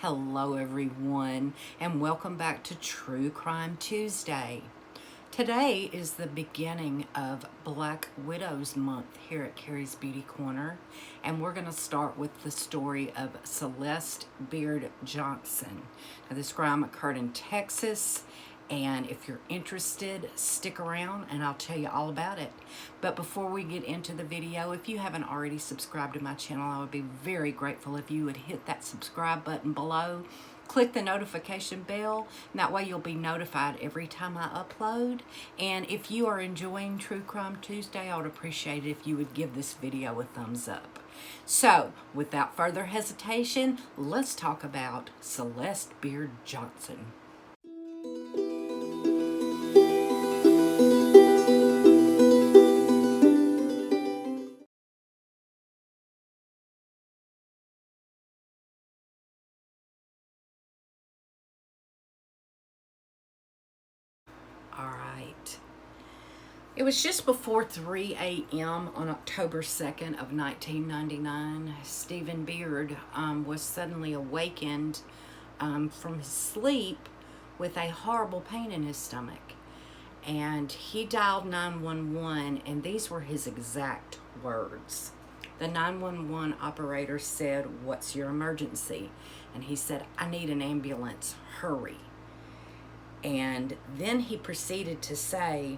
Hello everyone, and welcome back to True Crime Tuesday. Today is the beginning of Black Widows Month here at Carrie's Beauty Corner, and we're going to start with the story of Celeste Beard Johnson. Now, this crime occurred in Texas, and if you're interested, stick around and I'll tell you all about it. But before we get into the video, if you haven't already subscribed to my channel, I would be very grateful if you would hit that subscribe button below. Click the notification bell, and that way you'll be notified every time I upload. And if you are enjoying True Crime Tuesday, I would appreciate it if you would give this video a thumbs up. So, without further hesitation, let's talk about Celeste Beard Johnson. All right. It was just before 3 a.m. on October 2nd of 1999. Stephen Beard was suddenly awakened from his sleep with a horrible pain in his stomach. And he dialed 911, and these were his exact words. The 911 operator said, "What's your emergency?" And he said, "I need an ambulance, hurry." And then he proceeded to say,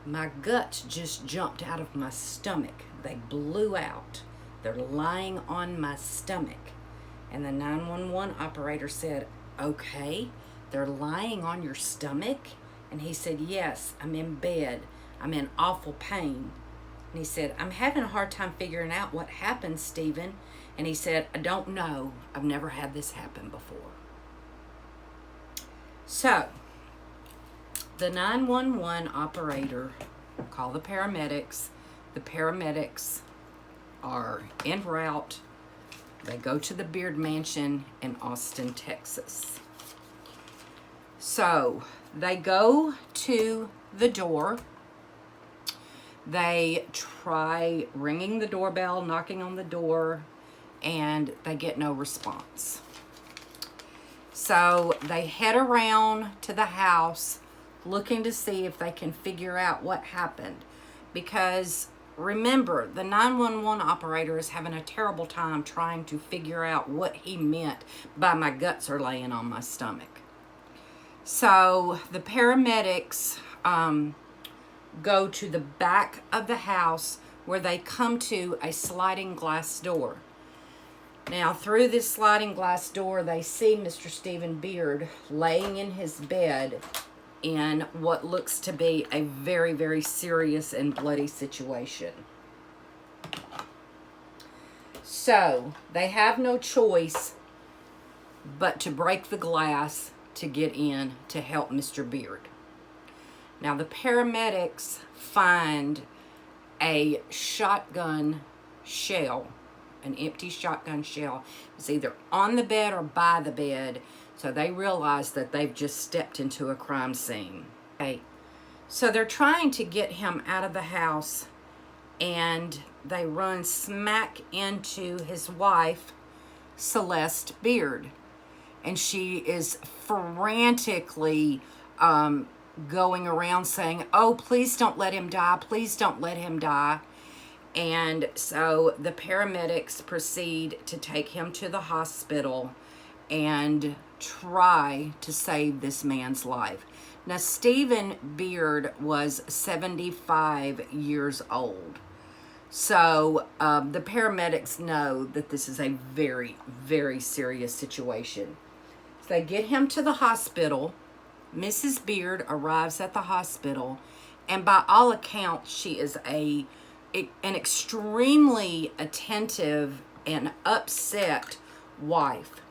"My guts just jumped out of my stomach. They blew out. They're lying on my stomach." And the 911 operator said, "Okay, they're lying on your stomach?" And he said, "Yes, I'm in bed. I'm in awful pain." And he said, "I'm having a hard time figuring out what happened, Stephen." And he said, "I don't know. I've never had this happen before." So, the 911 operator called the paramedics. The paramedics are en route. They go to the Beard Mansion in Austin, Texas. So they go to the door. They try ringing the doorbell, knocking on the door, and they get no response. So they head around to the house looking to see if they can figure out what happened. Because remember, the 911 operator is having a terrible time trying to figure out what he meant by "my guts are laying on my stomach." So the paramedics go to the back of the house where they come to a sliding glass door. Now, through this sliding glass door, they see Mr. Stephen Beard laying in his bed in what looks to be a very, very serious and bloody situation. So, they have no choice but to break the glass to get in to help Mr. Beard. Now, the paramedics find a shotgun shell, an empty shotgun shell. It's either on the bed or by the bed. So they realize that they've just stepped into a crime scene. Okay, so they're trying to get him out of the house, and they run smack into his wife, Celeste Beard. And she is frantically going around saying, "Oh, please don't let him die. Please don't let him die." And so the paramedics proceed to take him to the hospital and try to save this man's life. Now, Stephen Beard was 75 years old. So the paramedics know that this is a very, very serious situation. So they get him to the hospital. Mrs. Beard arrives at the hospital, and by all accounts, she is an extremely attentive and upset wife.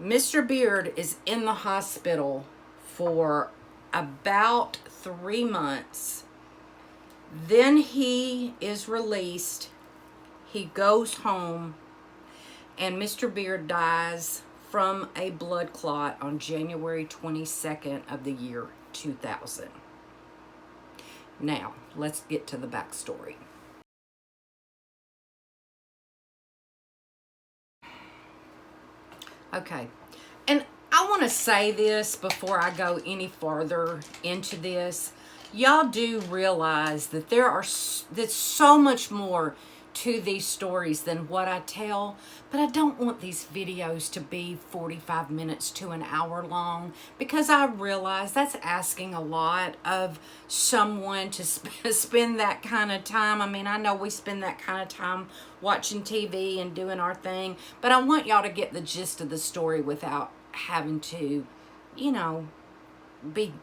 Mr. Beard is in the hospital for about 3 months. Then he is released. He goes home, and Mr. Beard dies from a blood clot on January 22nd of the year 2000. Now, let's get to the backstory. Okay. And I want to say this before I go any farther into this. Y'all do realize that there's so much more to these stories than what I tell, but I don't want these videos to be 45 minutes to an hour long, because I realize that's asking a lot of someone to spend that kind of time. I mean, I know we spend that kind of time watching TV and doing our thing, but I want y'all to get the gist of the story without having to, you know, be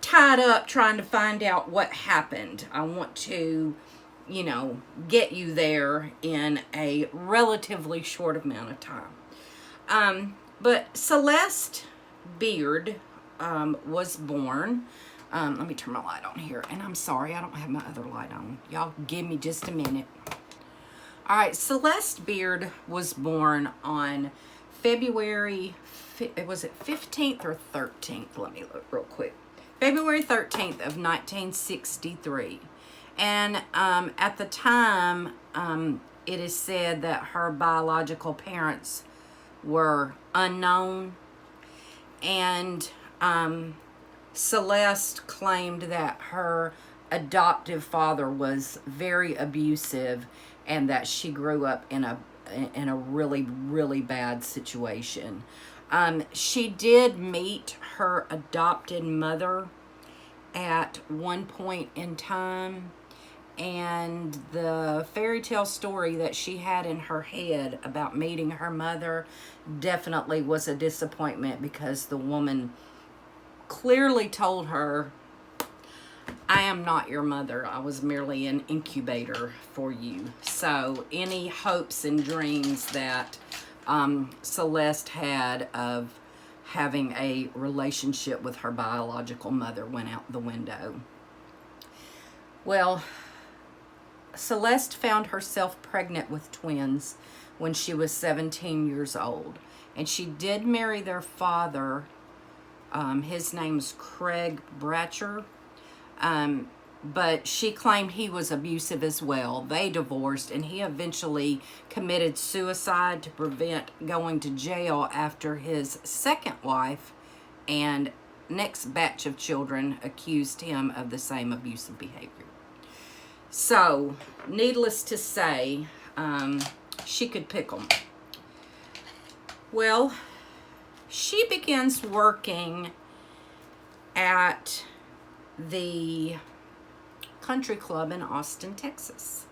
tied up trying to find out what happened. I want to, you know, get you there in a relatively short amount of time. But Celeste Beard was born. Let me turn my light on here. And I'm sorry, I don't have my other light on. Y'all give me just a minute. All right, Celeste Beard was born on February, was it 15th or 13th? Let me look real quick. February 13th of 1963. And at the time, it is said that her biological parents were unknown. And Celeste claimed that her adoptive father was very abusive and that she grew up in a really, really bad situation. She did meet her adopted mother at one point in time, and the fairy tale story that she had in her head about meeting her mother definitely was a disappointment, because the woman clearly told her, I am not your mother. I was merely an incubator for you. So any hopes and dreams that Celeste had of having a relationship with her biological mother went out the window. Well, Celeste found herself pregnant with twins when she was 17 years old. And she did marry their father. His name's Craig Bratcher. But she claimed he was abusive as well. They divorced, and he eventually committed suicide to prevent going to jail after his second wife and next batch of children accused him of the same abusive behavior. So, needless to say, she could pick them. Well, she begins working at the country club in Austin, Texas,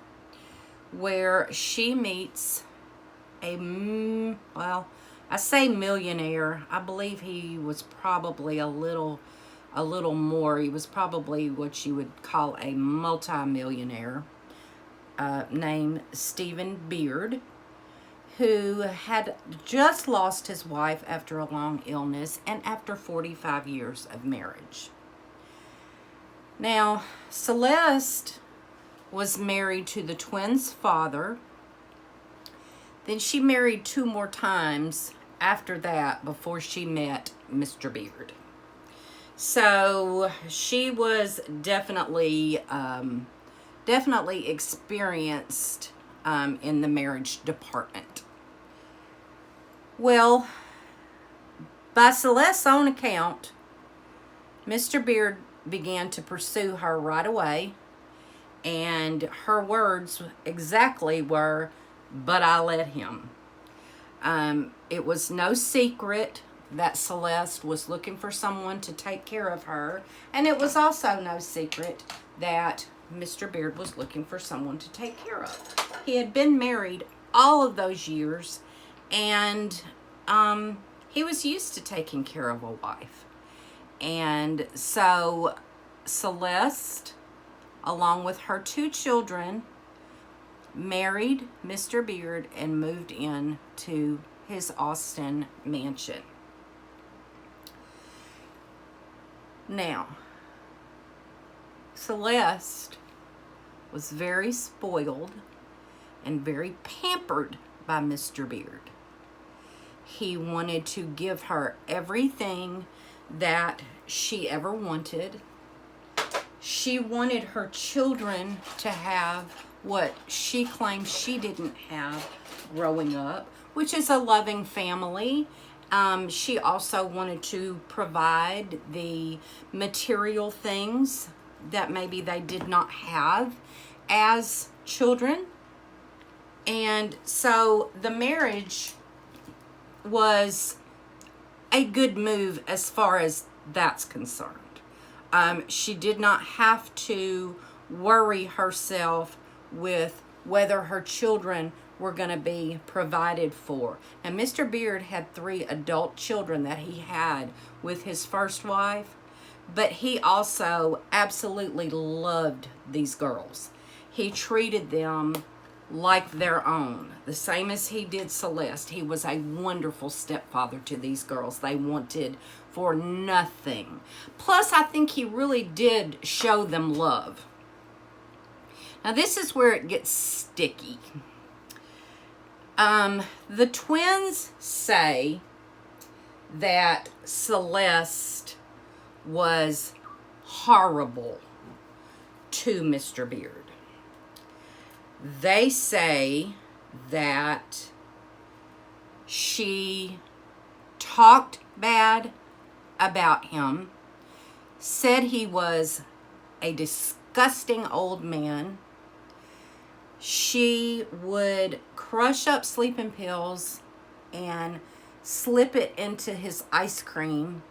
where she meets a, well, I say millionaire. I believe he was probably a little more. He was probably what you would call a multi-millionaire, named Stephen Beard, who had just lost his wife after a long illness and after 45 years of marriage. Now, Celeste was married to the twins' father. Then she married 2 more times after that before she met Mr. Beard. So she was definitely experienced in the marriage department. Well, by Celeste's own account, Mr. Beard began to pursue her right away, and her words exactly were, "But I let him." It was no secret that Celeste was looking for someone to take care of her, and it was also no secret that Mr. Beard was looking for someone to take care of. He had been married all of those years, and he was used to taking care of a wife. And so Celeste, along with her 2 children, married Mr. Beard and moved in to his Austin mansion. Now, Celeste was very spoiled and very pampered by Mr. Beard. He wanted to give her everything that she ever wanted. She wanted her children to have what she claimed she didn't have, growing up, which is a loving family. She also wanted to provide the material things that maybe they did not have as children. And so the marriage was a good move as far as that's concerned. She did not have to worry herself with whether her children were going to be provided for. And Mr. Beard had 3 adult children that he had with his first wife, but he also absolutely loved these girls. He treated them like their own, the same as he did Celeste. He was a wonderful stepfather to these girls. They wanted for nothing. Plus, I think he really did show them love. Now, this is where it gets sticky. The twins say that Celeste was horrible to Mr. Beard. They say that she talked bad about him, said he was a disgusting old man. She would crush up sleeping pills and slip it into his ice cream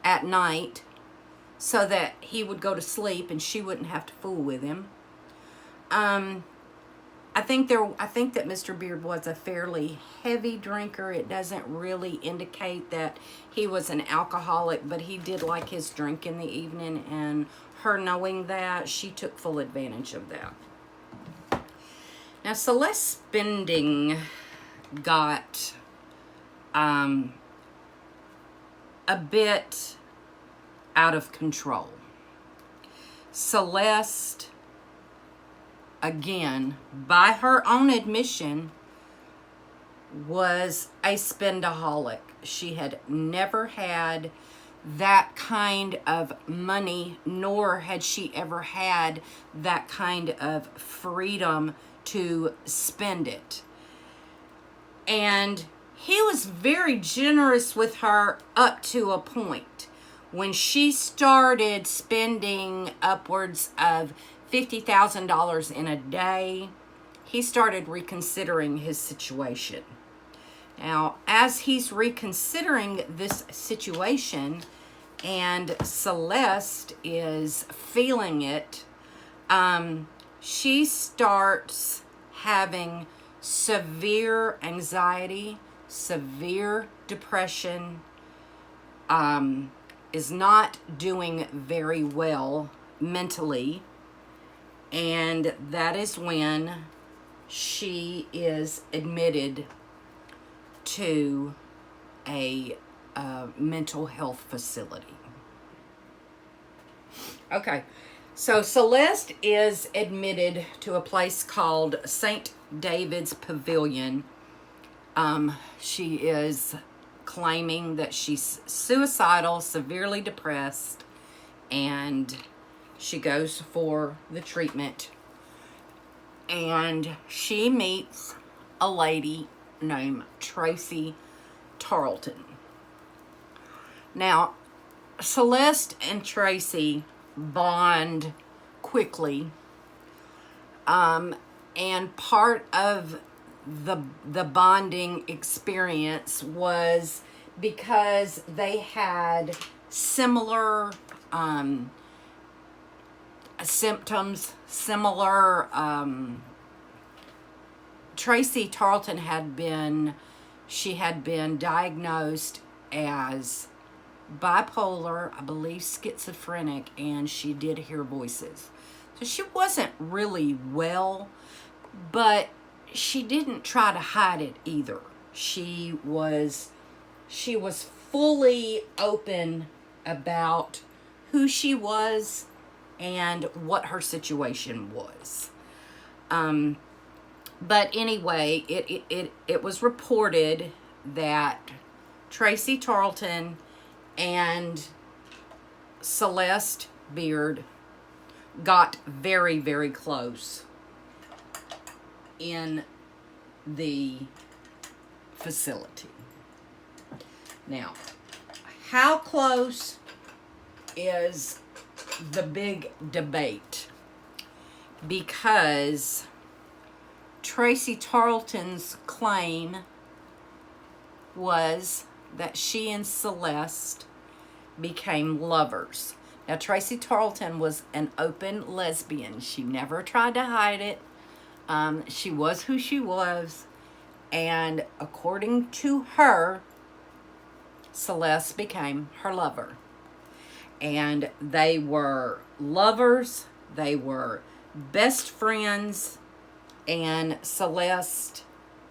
at night so that he would go to sleep and she wouldn't have to fool with him. I think that Mr. Beard was a fairly heavy drinker. It doesn't really indicate that he was an alcoholic, but he did like his drink in the evening, and her knowing that, she took full advantage of that. Now, Celeste's spending got a bit out of control. Celeste, again, by her own admission, was a spendaholic. She had never had that kind of money, nor had she ever had that kind of freedom to spend it. And he was very generous with her up to a point. When she started spending upwards of $50,000 in a day, he started reconsidering his situation. Now, as he's reconsidering this situation and Celeste is feeling it, she starts having severe anxiety, severe depression, is not doing very well mentally. And that is when she is admitted to a mental health facility. Okay, so Celeste is admitted to a place called St. David's Pavilion. She is claiming that she's suicidal, severely depressed, and she goes for the treatment. And she meets a lady named Tracy Tarleton. Now, Celeste and Tracy bond quickly. And part of the bonding experience was because they had similar symptoms, Tracy Tarleton had been diagnosed as bipolar, I believe schizophrenic, and she did hear voices. So she wasn't really well, but she didn't try to hide it either. She was fully open about who she was and what her situation was. But anyway, it was reported that Tracy Tarleton and Celeste Beard got very, very close in the facility. Now, how close is the big debate? Because Tracy Tarleton's claim was that she and Celeste became lovers. Now, Tracy Tarleton was an open lesbian. She never tried to hide it. She was who she was. And according to her, Celeste became her lover. And they were lovers. They were best friends. And Celeste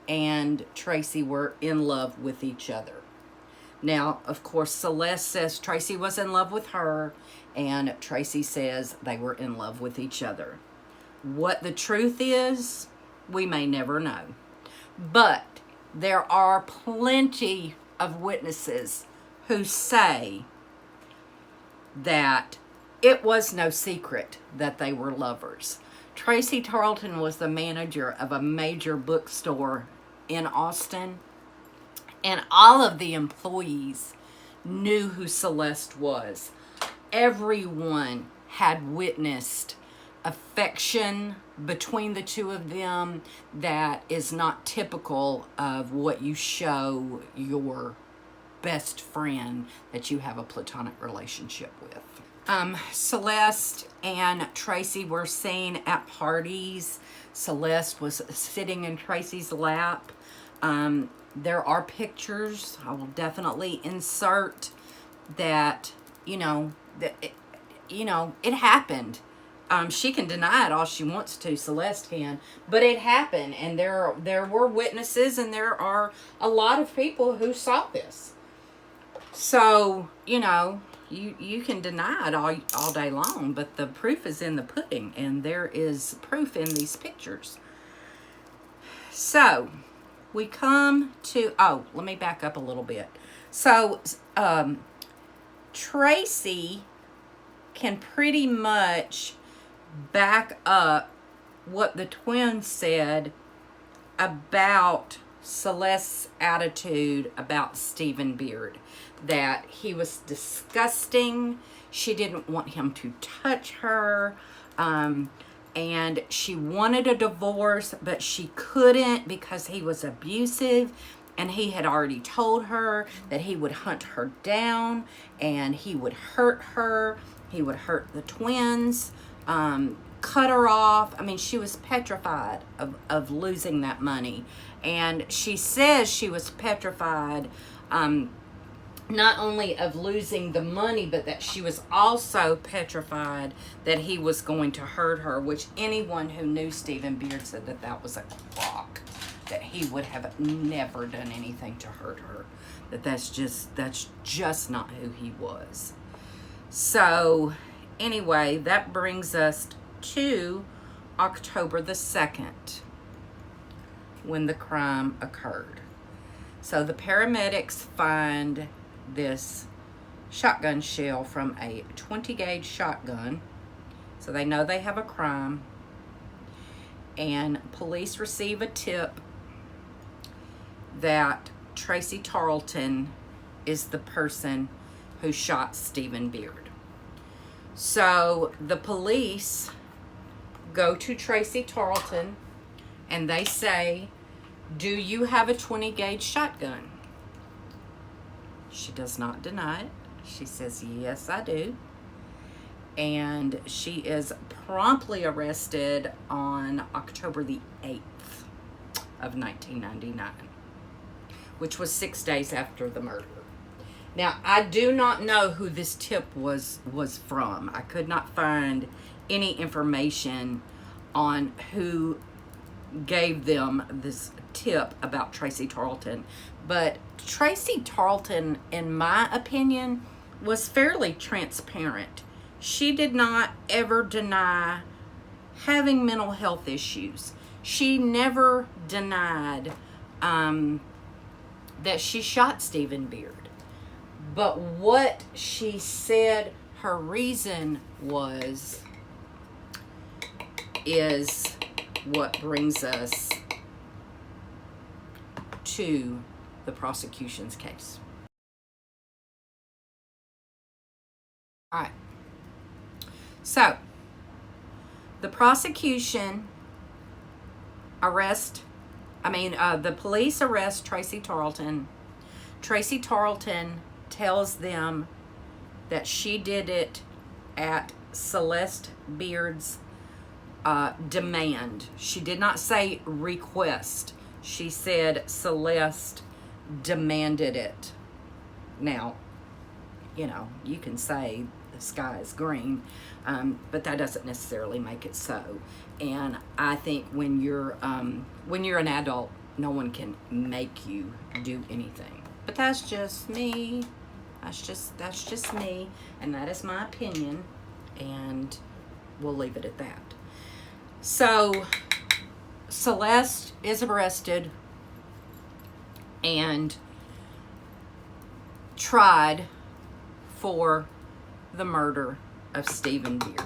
and Tracy were in love with each other. Now, of course, Celeste says Tracy was in love with her, and Tracy says they were in love with each other. What the truth is, we may never know. But there are plenty of witnesses who say that it was no secret that they were lovers. Tracy Tarleton was the manager of a major bookstore in Austin, and all of the employees knew who Celeste was. Everyone had witnessed affection between the two of them that is not typical of what you show your best friend that you have a platonic relationship with. Celeste and Tracy were seen at parties. Celeste was sitting in Tracy's lap. There are pictures I will definitely insert that, it happened. She can deny it all she wants to, Celeste can, but it happened, and there were witnesses, and there are a lot of people who saw this. So, you can deny it all day long, but the proof is in the pudding, and there is proof in these pictures. So, we come to, let me back up a little bit. So, Tracy can pretty much back up what the twins said about Celeste's attitude about Stephen Beard. That he was disgusting. She didn't want him to touch her. And she wanted a divorce, but she couldn't because he was abusive. And he had already told her that he would hunt her down and he would hurt her. He would hurt the twins, cut her off. I mean, she was petrified of losing that money. And she says she was petrified not only of losing the money, but that she was also petrified that he was going to hurt her, which anyone who knew Stephen Beard said that was a crock, that he would have never done anything to hurt her, that's just not who he was. So anyway, that brings us to October the 2nd, when the crime occurred. So the paramedics find this shotgun shell from a 20 gauge shotgun. So they know they have a crime. And police receive a tip that Tracy Tarleton is the person who shot Stephen Beard. So the police go to Tracy Tarleton and they say, "Do you have a 20 gauge shotgun?" She does not deny it. She says, "Yes, I do." And she is promptly arrested on October the 8th of 1999, which was 6 days after the murder. Now, I do not know who this tip was from. I could not find any information on who gave them this tip about Tracy Tarleton. But Tracy Tarleton, in my opinion, was fairly transparent. She did not ever deny having mental health issues. She never denied that she shot Stephen Beard. But what she said her reason was is what brings us to the prosecution's case. All right. So, the prosecution the police arrest Tracy Tarleton. Tracy Tarleton tells them that she did it at Celeste Beard's demand. She did not say request. She said Celeste demanded it. Now, you can say the sky is green, but that doesn't necessarily make it so. And I think when you're an adult, no one can make you do anything. But that's just me. That's just me, and that is my opinion, and we'll leave it at that. So Celeste is arrested and tried for the murder of Stephen Beard.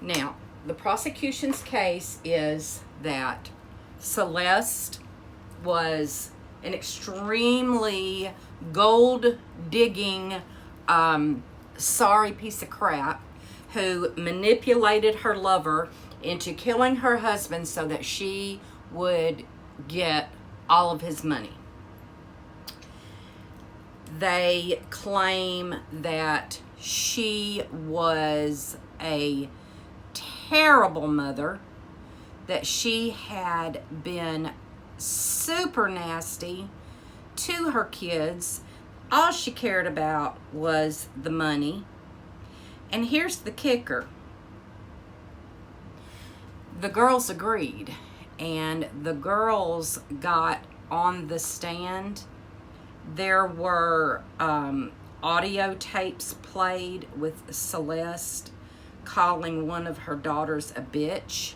Now, the prosecution's case is that Celeste was an extremely gold-digging, sorry piece of crap who manipulated her lover into killing her husband so that she would get all of his money. They claim that she was a terrible mother, that she had been super nasty to her kids. All she cared about was the money. And here's the kicker. The girls agreed, and the girls got on the stand. There were audio tapes played with Celeste calling one of her daughters a bitch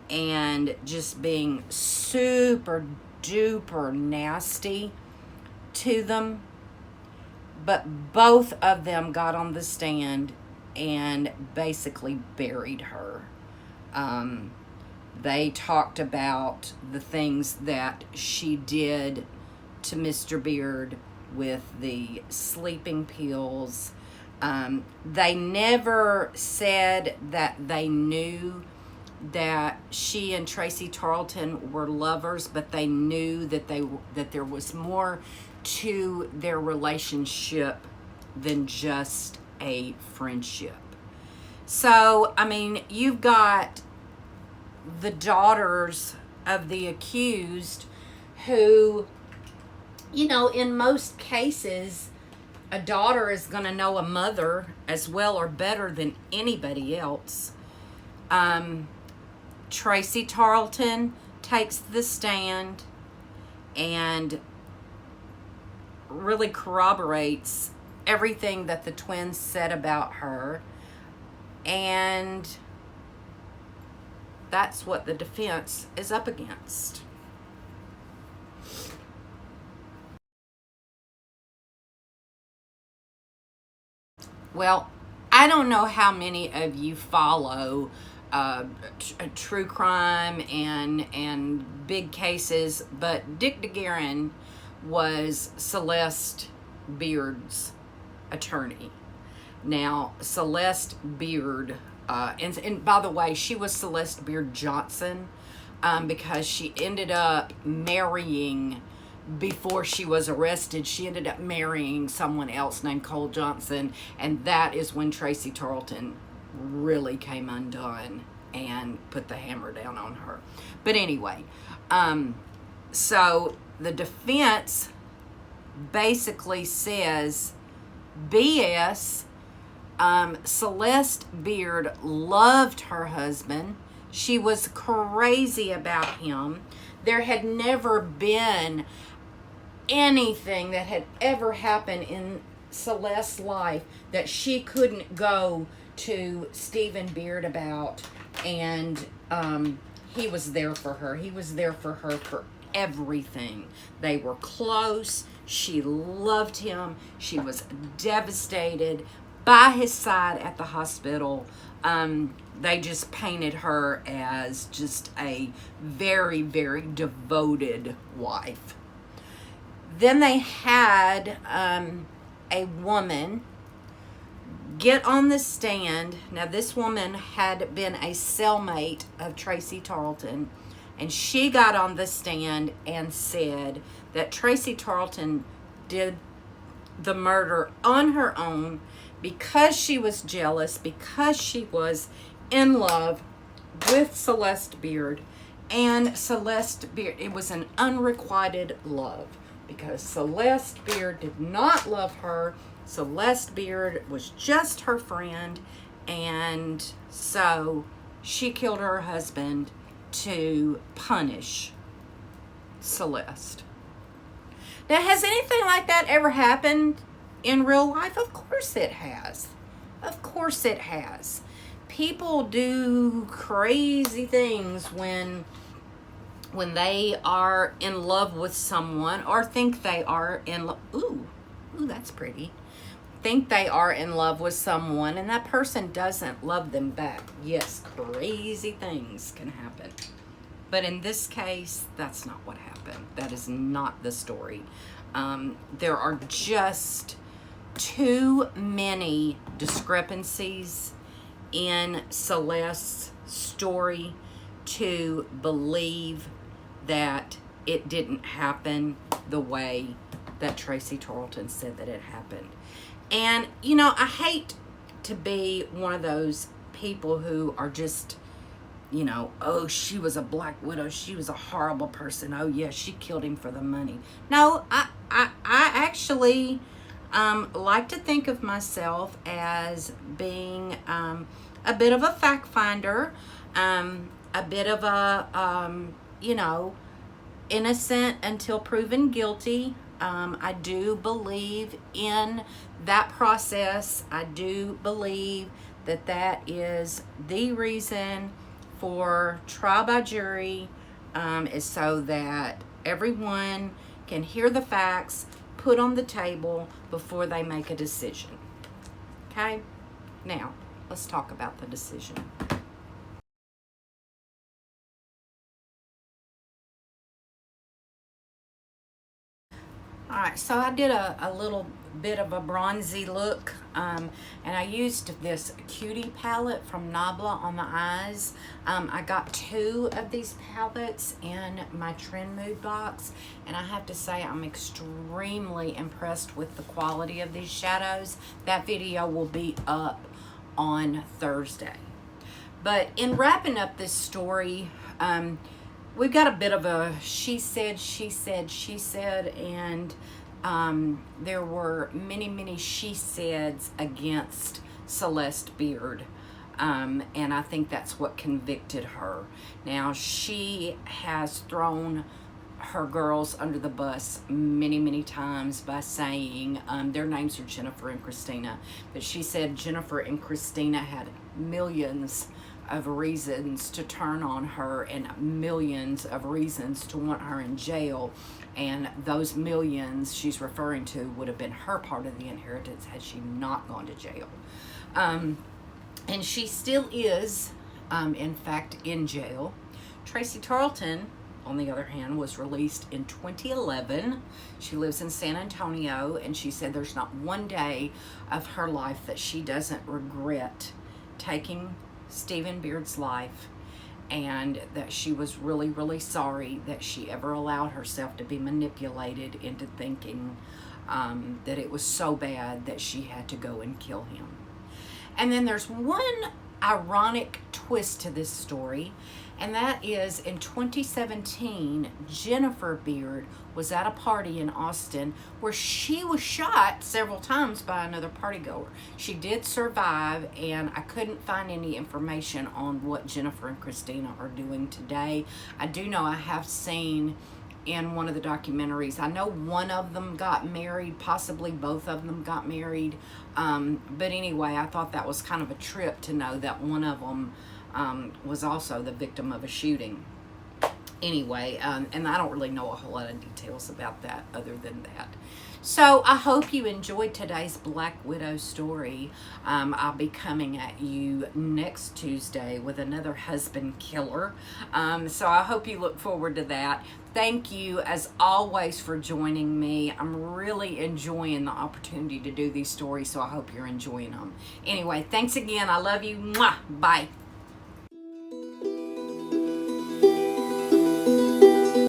and just being super duper nasty to them. But both of them got on the stand and basically buried her. They talked about the things that she did to Mr. Beard with the sleeping pills. They never said that they knew that she and Tracy Tarleton were lovers, but they knew that there was more to their relationship than just a friendship. So, you've got the daughters of the accused who, in most cases, a daughter is going to know a mother as well or better than anybody else. Tracy Tarleton takes the stand and really corroborates everything that the twins said about her, and that's what the defense is up against. Well, I don't know how many of you follow true crime and big cases, but Dick DeGuerin was Celeste Beard's attorney. Now, Celeste Beard, and by the way, she was Celeste Beard Johnson because she ended up marrying, before she was arrested, she ended up marrying someone else named Cole Johnson, and that is when Tracy Tarleton really came undone and put the hammer down on her. But anyway, so the defense basically says BS. Celeste Beard loved her husband. She was crazy about him. There had never been anything that had ever happened in Celeste's life that she couldn't go to Stephen Beard about, and he was there for her. He was there for her for everything. They were close. She loved him. She was devastated, by his side at the hospital. They just painted her as just a very, very devoted wife. Then they had a woman get on the stand. Now, this woman had been a cellmate of Tracy Tarleton, and she got on the stand and said that Tracy Tarleton did the murder on her own because she was jealous, because she was in love with Celeste Beard. And Celeste Beard, it was an unrequited love because Celeste Beard did not love her. Celeste Beard was just her friend, and so she killed her husband to punish Celeste. Now, has anything like that ever happened in real life? Of course it has. Of course it has. People do crazy things when they are in love with someone, or think they are in love. Ooh, that's pretty. Think they are in love with someone, and that person doesn't love them back. Yes, crazy things can happen. But in this case, that's not what happened. That is not the story. There are just too many discrepancies in Celeste's story to believe that it didn't happen the way that Tracy Tarleton said that it happened. And, you know, I hate to be one of those people who are just, you know, oh, she was a black widow. She was a horrible person. Oh, yeah, she killed him for the money. No, I actually like to think of myself as being a bit of a fact finder, a bit of a, you know, innocent until proven guilty. I do believe in that process. I do believe that that is the reason for trial by jury, is so that everyone can hear the facts put on the table before they make a decision. Okay? Now, let's talk about the decision. All right, so I did a little bit of a bronzy look, and I used this Cutie palette from Nabla on the eyes. I got 2 of these palettes in my Trend Mood box, and I have to say I'm extremely impressed with the quality of these shadows. That video will be up on Thursday. But in wrapping up this story, we've got a bit of a she said, and there were many, many she saids against Celeste Beard. And I think that's what convicted her. Now, she has thrown her girls under the bus many, many times by saying, their names are Jennifer and Christina, but she said Jennifer and Christina had millions of reasons to turn on her and millions of reasons to want her in jail, and those millions she's referring to would have been her part of the inheritance had she not gone to jail. And she still is, in fact, in jail. Tracy Tarleton, on the other hand, was released in 2011. She lives in San Antonio, and she said there's not one day of her life that she doesn't regret taking Stephen Beard's life, and that she was really, really sorry that she ever allowed herself to be manipulated into thinking that it was so bad that she had to go and kill him. And then there's one ironic twist to this story, and that is in 2017, Jennifer Beard was at a party in Austin where she was shot several times by another partygoer. She did survive, and I couldn't find any information on what Jennifer and Christina are doing today. I do know I have seen in one of the documentaries, I know one of them got married, possibly both of them got married. But anyway, I thought that was kind of a trip to know that one of them was also the victim of a shooting. Anyway, and I don't really know a whole lot of details about that other than that. So I hope you enjoyed today's Black Widow story. I'll be coming at you next Tuesday with another husband killer. So I hope you look forward to that. Thank you, as always, for joining me. I'm really enjoying the opportunity to do these stories, so I hope you're enjoying them. Anyway, thanks again. I love you. Mwah. Bye.